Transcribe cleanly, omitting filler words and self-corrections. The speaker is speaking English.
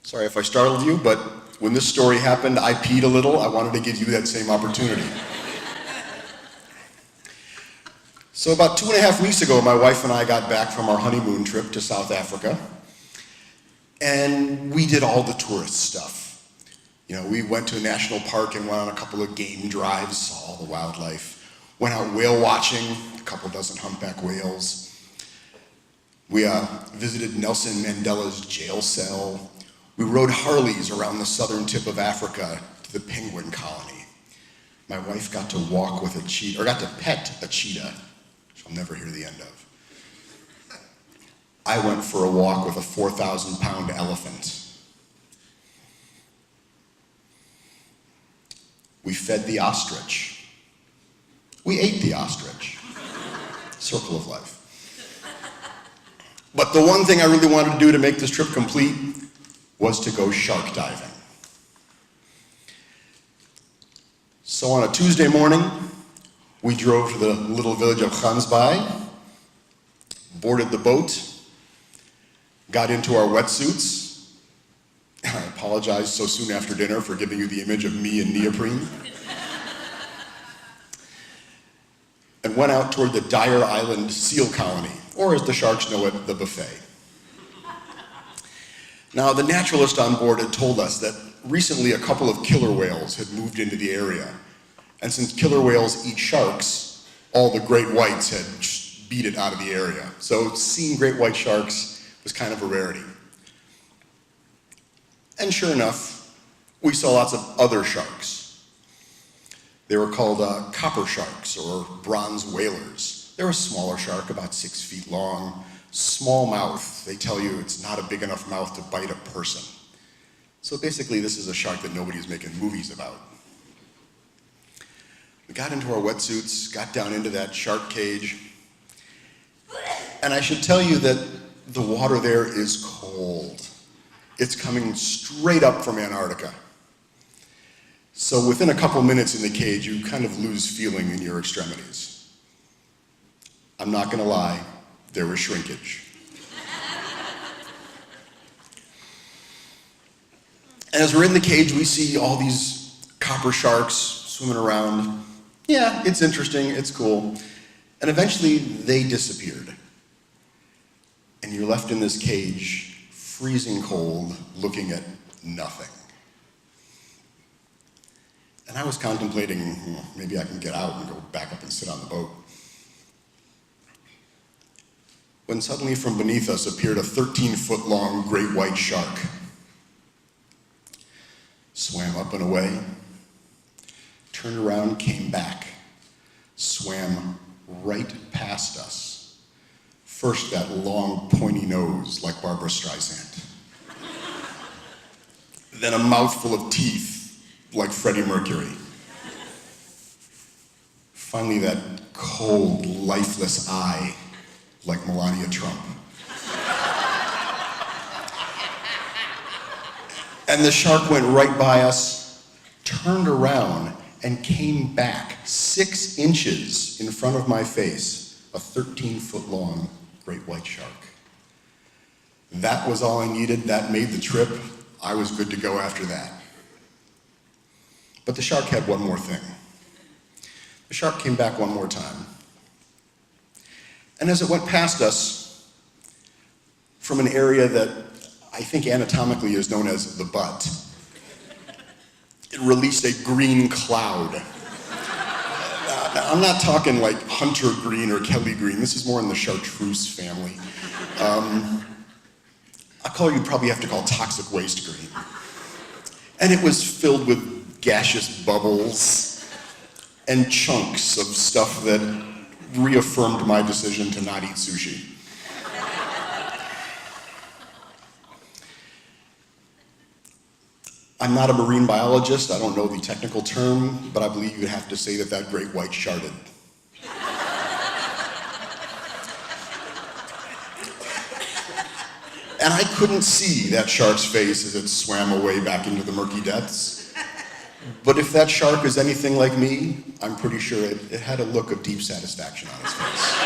Sorry if I startled you, but when this story happened, I peed a little. I wanted to give you that same opportunity. So about 2.5 weeks ago, my wife and I got back from our honeymoon trip to South Africa, and we did all the tourist stuff. You know, we went to a national park and went on a couple of game drives, saw all the wildlife, went out whale watching, a couple dozen humpback whales. We visited Nelson Mandela's jail cell. We rode Harleys around the southern tip of Africa to the penguin colony. My wife got to walk with a cheetah, or got to pet a cheetah, which I'll never hear the end of. I went for a walk with a 4,000-pound elephant. We fed the ostrich. We ate the ostrich. Circle of life. But the one thing I really wanted to do to make this trip complete was to go shark diving. So on a Tuesday morning, we drove to the little village of Gansbaai, boarded the boat, got into our wetsuits. I apologize so soon after dinner for giving you the image of me in neoprene. And went out toward the Dyer Island seal colony, or as the sharks know it, the buffet. Now, the naturalist on board had told us that recently a couple of killer whales had moved into the area. And since killer whales eat sharks, all the great whites had just beat it out of the area. So seeing great white sharks was kind of a rarity. And sure enough, we saw lots of other sharks. They were called copper sharks or bronze whalers. They're a smaller shark, about 6 feet long. Small mouth. They tell you it's not a big enough mouth to bite a person. So basically, this is a shark that nobody's making movies about. We got into our wetsuits, got down into that shark cage, and I should tell you that the water there is cold. It's coming straight up from Antarctica. So within a couple minutes in the cage, you kind of lose feeling in your extremities. I'm not gonna lie. There was shrinkage. And as we're in the cage, we see all these copper sharks swimming around. Yeah, it's interesting, it's cool. And eventually they disappeared. And you're left in this cage, freezing cold, looking at nothing. And I was contemplating, maybe I can get out and go back up and sit on the boat. When suddenly from beneath us appeared a 13-foot-long great white shark. Swam up and away, turned around, came back, swam right past us. First that long, pointy nose like Barbra Streisand. Then a mouthful of teeth like Freddie Mercury. Finally that cold, lifeless eye like Melania Trump. And the shark went right by us, turned around, and came back 6 inches in front of my face, a 13-foot-long great white shark. That was all I needed. That made the trip. I was good to go after that. But the shark had one more thing. The shark came back one more time. And as it went past us, from an area that I think anatomically is known as the butt, it released a green cloud. Now, I'm not talking like hunter green or Kelly green. This is more in the chartreuse family. A color you'd probably have to call toxic waste green. And it was filled with gaseous bubbles and chunks of stuff that reaffirmed my decision to not eat sushi. I'm not a marine biologist, I don't know the technical term, but I believe you'd have to say that that great white sharted. And I couldn't see that shark's face as it swam away back into the murky depths. But if that shark is anything like me, I'm pretty sure it had a look of deep satisfaction on its face.